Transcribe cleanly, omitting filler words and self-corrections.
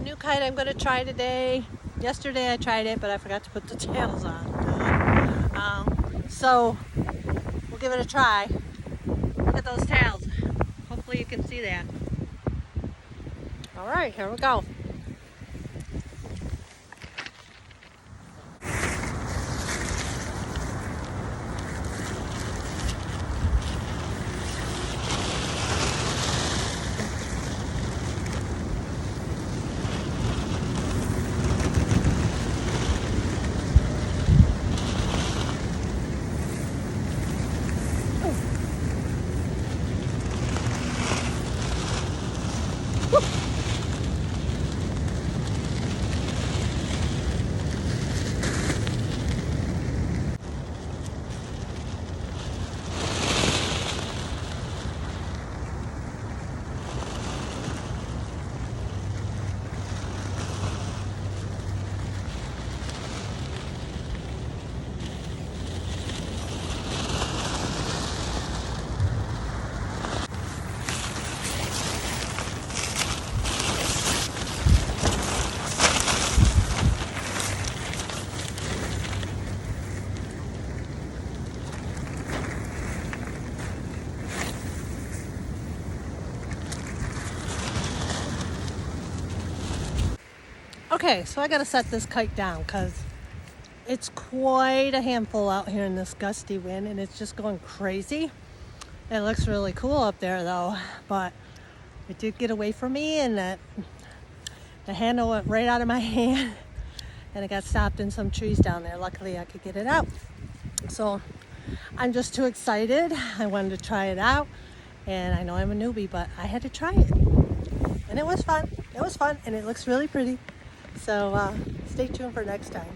new kite I'm going to try today. Yesterday I tried it, but I forgot to put the tails on. So we'll give it a try. Look at those tails. Hopefully you can see that. All right, here we go. Okay, so I gotta set this kite down because it's quite a handful out here in this gusty wind and it's just going crazy. It looks really cool up there though, but it did get away from me and the handle went right out of my hand and it got stopped in some trees down there. Luckily I could get it out. So I'm just too excited. I wanted to try it out and I know I'm a newbie, but I had to try it. And it was fun. It was fun and it looks really pretty. So stay tuned for next time.